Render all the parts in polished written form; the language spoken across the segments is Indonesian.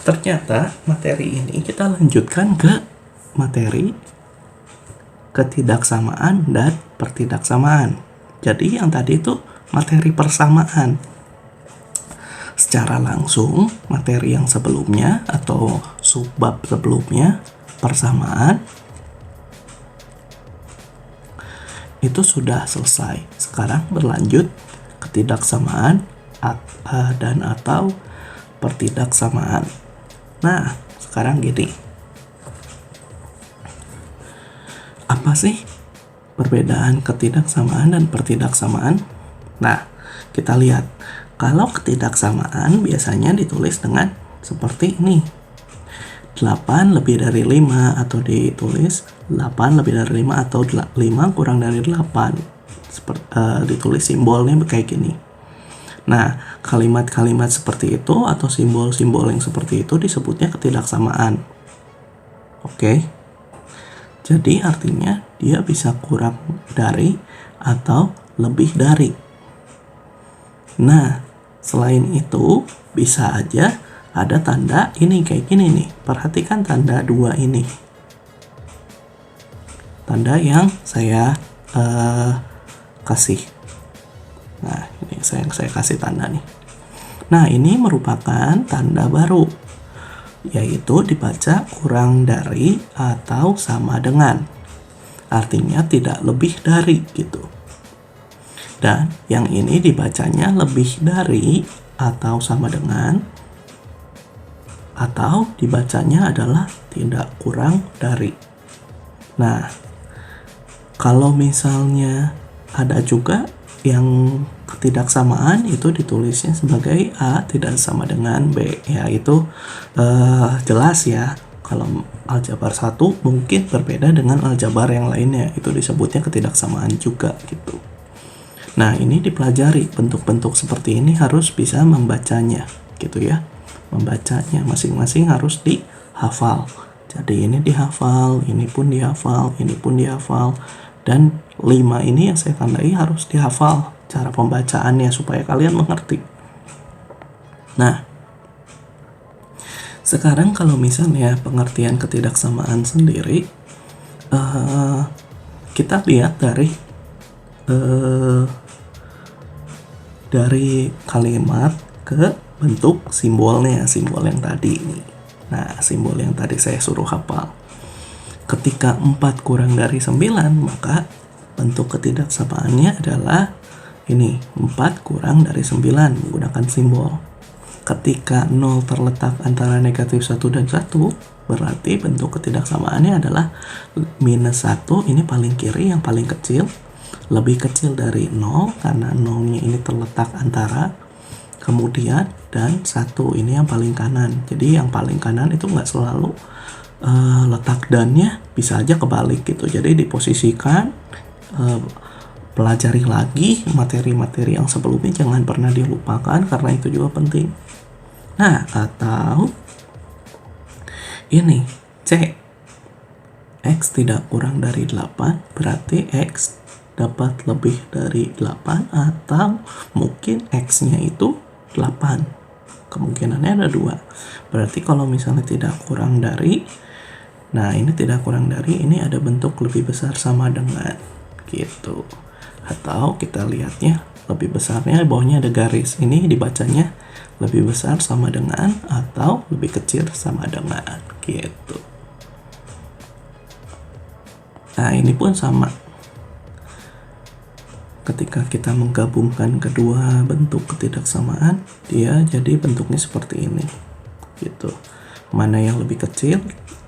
Ternyata materi ini kita lanjutkan ke materi ketidaksamaan dan pertidaksamaan. Jadi yang tadi itu materi persamaan. Secara langsung materi yang sebelumnya atau subbab sebelumnya persamaan itu sudah selesai. Sekarang berlanjut ketidaksamaan dan atau pertidaksamaan. Nah, sekarang gini. Apa sih perbedaan ketidaksamaan dan pertidaksamaan? Nah, kita lihat. Kalau ketidaksamaan biasanya ditulis dengan seperti ini. 8 lebih dari 5 atau ditulis 8 lebih dari 5 atau 5 kurang dari 8. Ditulis simbolnya kayak gini. Nah, kalimat-kalimat seperti itu atau simbol-simbol yang seperti itu disebutnya ketidaksamaan. Oke. Jadi artinya dia bisa kurang dari atau lebih dari. Nah, selain itu bisa aja ada tanda ini kayak gini nih. Perhatikan tanda 2 ini. Tanda yang saya kasih. Nah, ini saya kasih tanda nih. Nah, ini merupakan tanda baru, yaitu dibaca kurang dari atau sama dengan. Artinya tidak lebih dari gitu. Dan yang ini dibacanya lebih dari atau sama dengan, atau dibacanya adalah tidak kurang dari. Nah, kalau misalnya ada juga yang ketidaksamaan itu ditulisnya sebagai A tidak sama dengan B, ya itu jelas ya. Kalau aljabar 1 mungkin berbeda dengan aljabar yang lainnya, itu disebutnya ketidaksamaan juga gitu. Nah, ini dipelajari, bentuk-bentuk seperti ini harus bisa membacanya gitu ya. Membacanya masing-masing harus dihafal. Jadi ini dihafal, ini pun dihafal, ini pun dihafal. Dan 5 ini yang saya tandai harus dihafal cara pembacaannya supaya kalian mengerti. Nah, sekarang kalau misalnya pengertian ketidaksamaan sendiri, kita lihat dari kalimat ke bentuk simbolnya, simbol yang tadi ini. Nah, simbol yang tadi saya suruh hafal. Ketika 4 kurang dari 9, maka bentuk ketidaksamaannya adalah ini, 4 kurang dari 9 menggunakan simbol. Ketika 0 terletak antara negatif 1 dan 1, berarti bentuk ketidaksamaannya adalah minus 1, ini paling kiri yang paling kecil, lebih kecil dari 0 karena 0-nya ini terletak antara, kemudian dan 1 ini yang paling kanan. Jadi yang paling kanan itu nggak selalu letak dannya, bisa aja kebalik gitu. Jadi diposisikan, pelajari lagi materi-materi yang sebelumnya, jangan pernah dilupakan karena itu juga penting. Nah, atau ini C, X tidak kurang dari 8 berarti X dapat lebih dari 8 atau mungkin X-nya itu 8. Kemungkinannya ada 2. Berarti kalau misalnya tidak kurang dari, nah ini tidak kurang dari, ini ada bentuk lebih besar sama dengan gitu. Atau kita lihatnya lebih besarnya, bawahnya ada garis, ini dibacanya lebih besar sama dengan atau lebih kecil sama dengan gitu. Nah, ini pun sama. Ketika kita menggabungkan kedua bentuk ketidaksamaan, dia jadi bentuknya seperti ini gitu. Mana yang lebih kecil,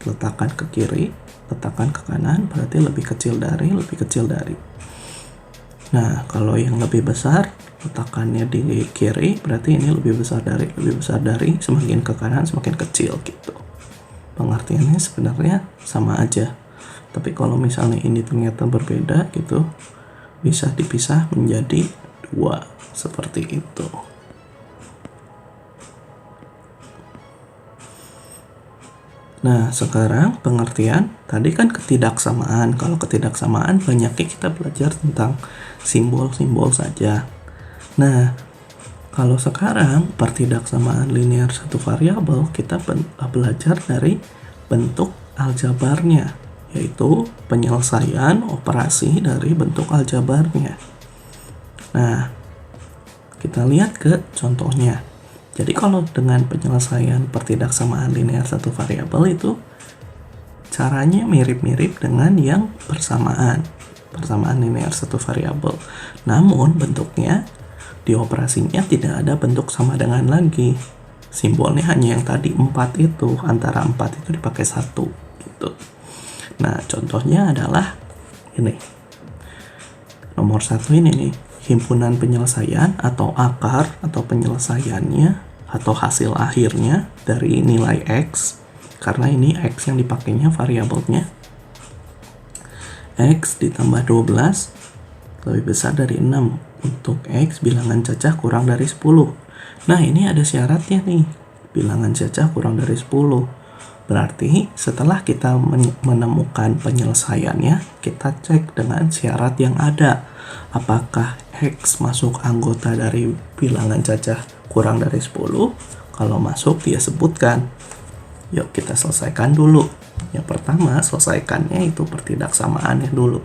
letakkan ke kiri, letakkan ke kanan, berarti lebih kecil dari, lebih kecil dari. Nah, kalau yang lebih besar, letakkannya di kiri, berarti ini lebih besar dari, semakin ke kanan semakin kecil gitu. Pengertiannya sebenarnya sama aja. Tapi kalau misalnya ini ternyata berbeda gitu, bisa dipisah menjadi 2 seperti itu. Nah, sekarang pengertian tadi kan ketidaksamaan. Kalau ketidaksamaan banyaknya kita belajar tentang simbol-simbol saja. Nah, Kalau sekarang pertidaksamaan linear satu variabel, kita belajar dari bentuk aljabarnya, yaitu penyelesaian operasi dari bentuk aljabarnya. Nah, kita lihat ke contohnya. Jadi kalau dengan penyelesaian pertidaksamaan linear satu variabel itu caranya mirip-mirip dengan yang persamaan linear satu variabel. Namun bentuknya di operasinya tidak ada bentuk sama dengan lagi. Simbolnya hanya yang tadi 4 itu, antara 4 itu dipakai 1 gitu. Nah, contohnya adalah ini. Nomor 1 ini nih, himpunan penyelesaian atau akar atau penyelesaiannya atau hasil akhirnya dari nilai X, karena ini X yang dipakainya variabelnya. X ditambah 12 lebih besar dari 6 untuk X bilangan cacah kurang dari 10. Nah, ini ada syaratnya nih, bilangan cacah kurang dari 10. Berarti setelah kita menemukan penyelesaiannya, kita cek dengan syarat yang ada. Apakah X masuk anggota dari bilangan cacah kurang dari 10? Kalau masuk, dia sebutkan. Yuk kita selesaikan dulu. Yang pertama, selesaikannya itu pertidaksamaannya dulu.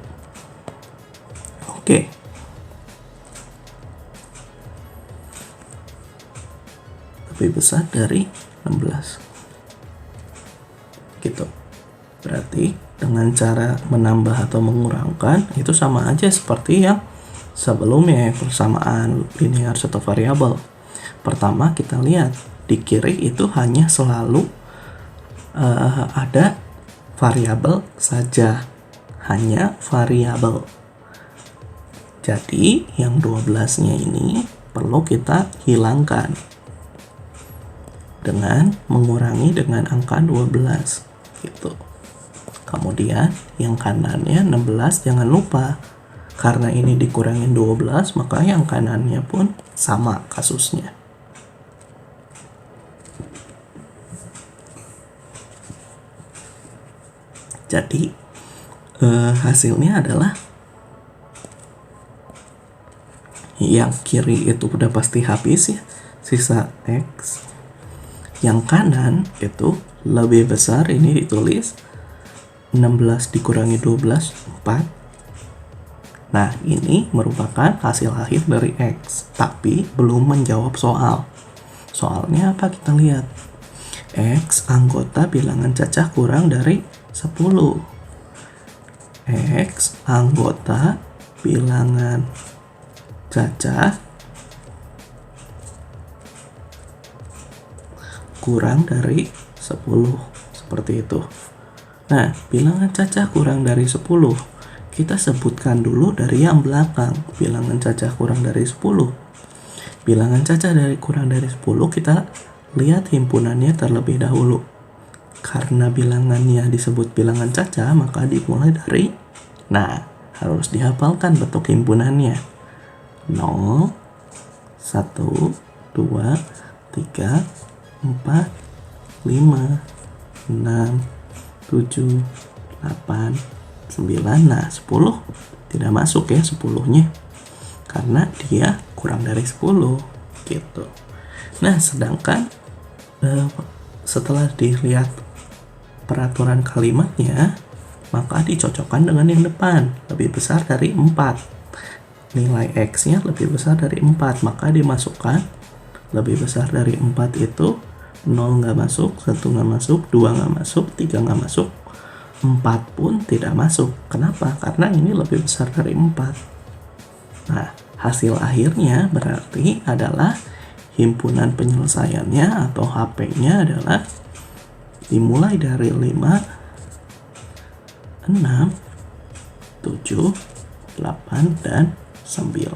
Oke. Lebih besar dari 16. Gitu. Berarti dengan cara menambah atau mengurangkan itu sama aja seperti yang sebelumnya, persamaan linear satu variabel. Pertama kita lihat di kiri itu hanya selalu ada variabel saja, hanya variabel. Jadi yang 12-nya ini perlu kita hilangkan dengan mengurangi dengan angka 12 gitu. Kemudian yang kanannya 16 jangan lupa, karena ini dikurangin 12 maka yang kanannya pun sama kasusnya. Jadi hasilnya adalah yang kiri itu udah pasti habis ya, sisa X. Yang kanan itu lebih besar, ini ditulis 16 dikurangi 12, 4. Nah, ini merupakan hasil akhir dari X, tapi belum menjawab soal. Soalnya apa? Kita lihat. X anggota bilangan cacah kurang dari 10. X anggota bilangan cacah kurang dari 10, seperti itu. Nah, bilangan cacah kurang dari 10 kita sebutkan dulu dari yang belakang. Bilangan cacah kurang dari 10, bilangan cacah kurang dari 10 kita lihat himpunannya terlebih dahulu. Karena bilangannya disebut bilangan cacah, maka dimulai dari, nah, harus dihafalkan bentuk himpunannya. 0, 1, 2, 3, 4, 5, 6, 7, 8, 9. Nah, 10 tidak masuk ya 10-nya, karena dia kurang dari 10 gitu. Nah, sedangkan setelah dilihat peraturan kalimatnya, maka dicocokkan dengan yang depan, lebih besar dari 4. Nilai X-nya lebih besar dari 4, maka dimasukkan lebih besar dari 4 itu 0 nggak masuk, 1 nggak masuk, 2 nggak masuk, 3 nggak masuk, 4 pun tidak masuk. Kenapa? Karena ini lebih besar dari 4. Nah, hasil akhirnya berarti adalah himpunan penyelesaiannya atau HP-nya adalah dimulai dari 5, 6, 7, 8, dan 9.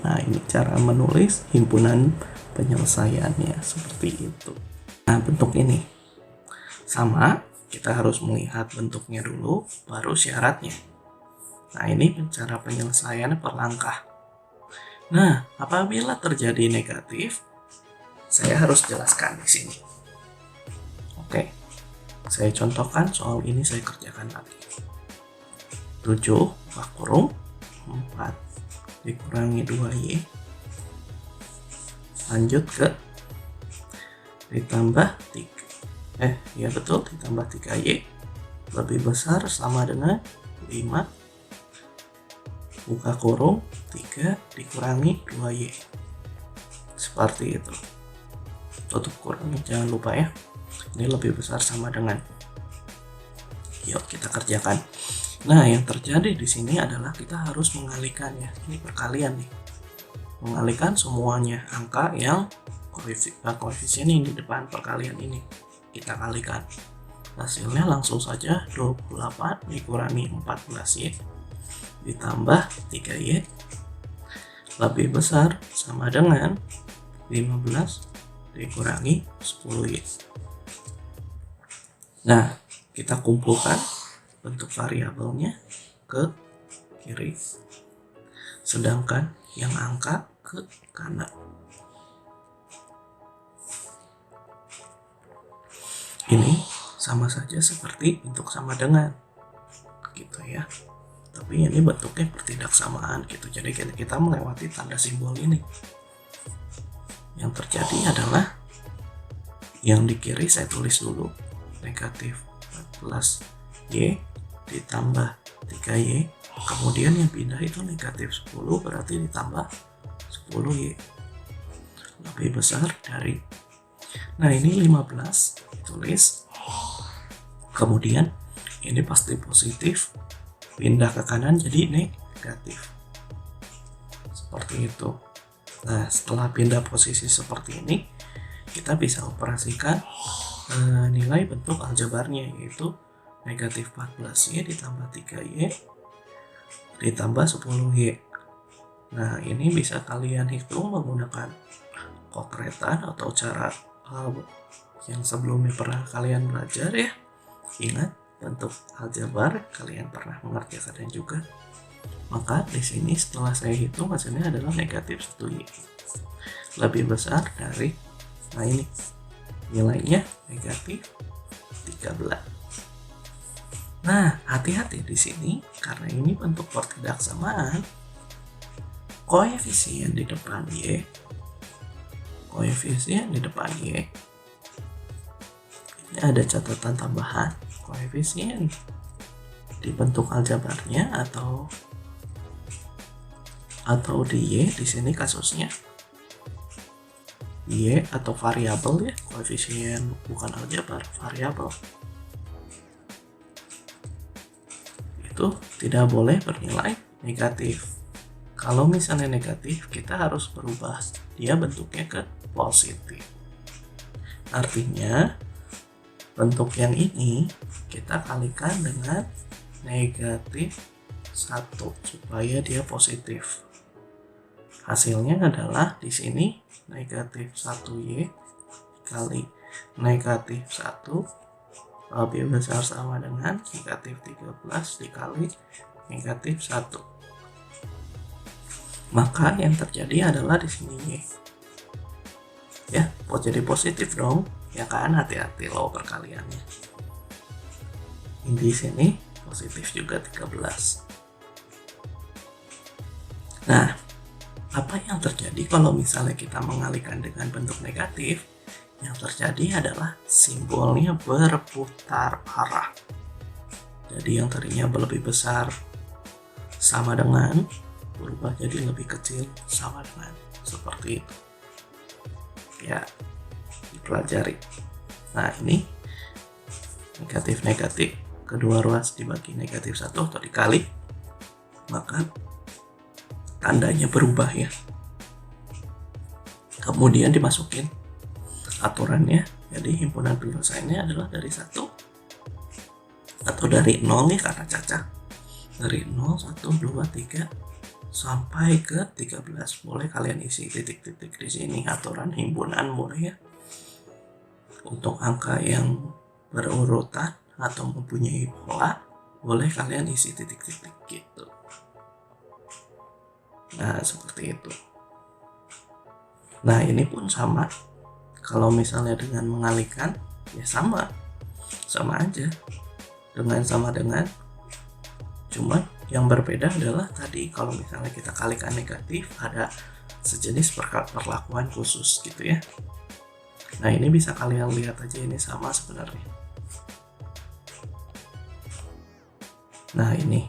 Nah, ini cara menulis himpunan penyelesaiannya seperti itu. Nah, bentuk ini sama, kita harus melihat bentuknya dulu, baru syaratnya. Nah, ini cara penyelesaiannya per langkah. Nah, apabila terjadi negatif, saya harus jelaskan di sini. Oke, saya contohkan soal ini, saya kerjakan lagi. 7 kurung 4 dikurangi 2Y Lanjut ke ditambah 3. Ya betul, ditambah 3Y lebih besar sama dengan 5 buka kurung 3 dikurangi 2Y. Seperti itu. Tutup kurung, jangan lupa ya. Ini lebih besar sama dengan. Yuk kita kerjakan. Nah, yang terjadi di sini adalah kita harus mengalihkan ya. Ini perkalian nih. Mengalihkan semuanya angka yang koefisien yang di depan perkalian ini. Kita kalikan. Hasilnya langsung saja 28 dikurangi 14Y ditambah 3Y lebih besar sama dengan 15 dikurangi 10Y. Nah, kita kumpulkan bentuk variabelnya ke kiri, sedangkan yang angka ke kanan. Ini sama saja seperti bentuk sama dengan, gitu ya. Tapi ini bentuknya pertidaksamaan gitu. Jadi kita melewati tanda simbol ini. Yang terjadi adalah yang di kiri saya tulis dulu, negatif 14Y ditambah 3Y, kemudian yang pindah itu negatif 10 berarti ditambah 10Y lebih besar dari. Nah, ini 15 tulis, kemudian ini pasti positif, pindah ke kanan jadi negatif, seperti itu. Nah, setelah pindah posisi seperti ini, kita bisa operasikan nilai bentuk aljabarnya, yaitu negatif 14Y ditambah 3Y ditambah 10Y. Nah, ini bisa kalian hitung menggunakan kotretan atau cara yang sebelumnya pernah kalian belajar ya. Ingat, bentuk aljabar kalian pernah mengerjakannya juga. Maka di sini setelah saya hitung hasilnya adalah negatif 1Y lebih besar dari, nah ini nilainya negatif 13. Nah, hati-hati di sini karena ini bentuk pertidaksamaan. Koefisien di depan Y, koefisien di depan Y. Ini ada catatan tambahan, koefisien di bentuk aljabarnya atau di Y di sini kasusnya. Y atau variabel ya, koefisien bukan aljabar, variabel. Itu tidak boleh bernilai negatif. Kalau misalnya negatif, kita harus berubah dia bentuknya ke positif. Artinya, bentuk yang ini kita kalikan dengan negatif 1 supaya dia positif. Hasilnya adalah di sini negatif 1Y kali negatif 1 lebih besar sama dengan negatif 13 dikali negatif 1. Maka yang terjadi adalah di sini Y. Ya, jadi positif dong. Ya kan, hati-hati loh perkaliannya. Di sini positif juga 13. Nah, apa yang terjadi kalau misalnya kita mengalihkan dengan bentuk negatif? Yang terjadi adalah simbolnya berputar arah. Jadi yang tadinya lebih besar sama dengan berubah jadi lebih kecil sama dengan, seperti itu. Ya, dipelajari. Nah, ini negatif-negatif, kedua ruas dibagi negatif 1 atau dikali, maka tandanya berubah ya. Kemudian dimasukin aturannya, jadi himpunan penyelesaiannya adalah dari 1 atau dari 0 ya karena cacat. Dari 0, 1, 2, 3 sampai ke 13. Boleh kalian isi titik-titik di sini, aturan himpunan boleh ya. Untuk angka yang berurutan atau mempunyai pola, boleh kalian isi titik-titik gitu. Nah, seperti itu. Nah, ini pun sama. Kalau misalnya dengan mengalihkan, ya sama aja. Dengan sama dengan, cuma yang berbeda adalah tadi kalau misalnya kita kalikan negatif, ada sejenis perlakuan khusus gitu ya. Nah ini bisa kalian lihat aja, ini sama sebenarnya. Nah ini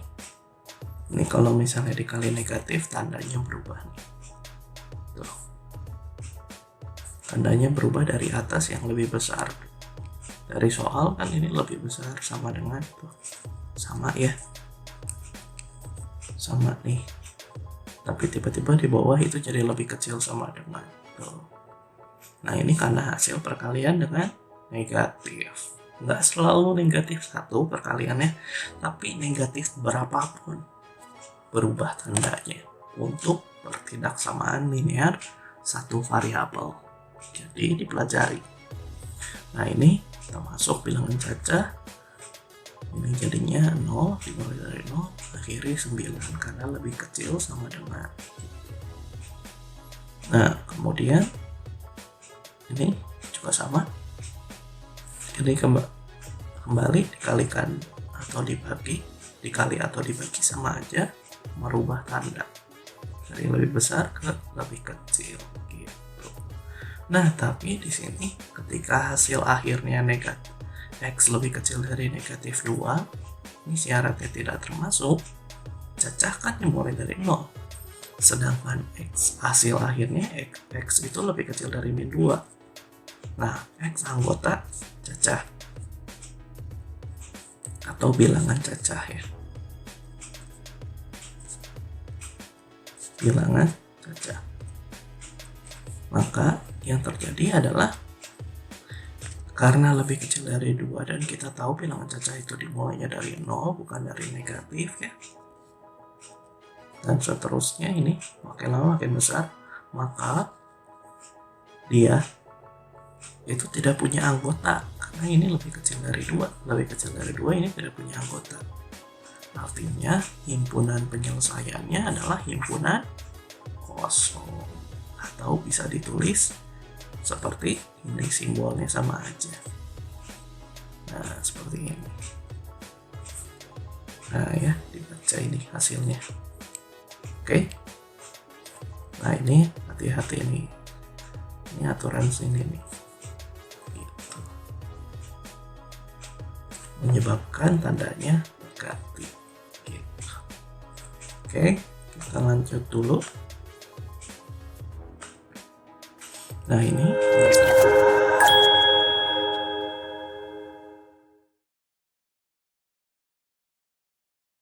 kalau misalnya dikali negatif tandanya berubah nih. Tuh. Tandanya berubah dari atas yang lebih besar. Dari soal kan ini lebih besar sama dengan tuh. Sama ya. Sama nih. Tapi tiba-tiba di bawah itu jadi lebih kecil sama dengan tuh. Nah ini karena hasil perkalian dengan negatif. Nggak selalu negatif 1 perkaliannya, tapi negatif berapapun berubah tandanya untuk pertidaksamaan linear satu variabel. Jadi dipelajari. Nah ini termasuk bilangan cacah. Ini jadinya 0, dimulai dari 0, akhiri 9 karena lebih kecil sama dengan. Nah kemudian ini juga sama. Jadi kembali dikalikan atau dibagi, dikali atau dibagi sama aja, merubah tanda dari lebih besar ke lebih kecil gitu. Nah tapi di sini ketika hasil akhirnya negatif, x lebih kecil dari negatif 2, ini syaratnya tidak termasuk, cacah kan dimulai dari 0. Sedangkan x hasil akhirnya x itu lebih kecil dari min 2. Nah, x anggota cacah atau bilangan cacah ya. Bilangan cacah. Maka yang terjadi adalah karena lebih kecil dari 2 dan kita tahu bilangan cacah itu dimulainya dari 0 bukan dari negatif ya. Dan seterusnya ini makin lama makin besar, maka dia itu tidak punya anggota karena ini lebih kecil dari 2. Lebih kecil dari 2 ini tidak punya anggota. Artinya himpunan penyelesaiannya adalah himpunan kosong, atau bisa ditulis seperti ini, simbolnya sama aja. Nah seperti ini. Nah ya, dibaca ini hasilnya. Oke. Nah ini hati-hati nih. Ini aturan sini nih. Menyebabkan tandanya negatif gitu. Oke, kita lanjut dulu. Nah ini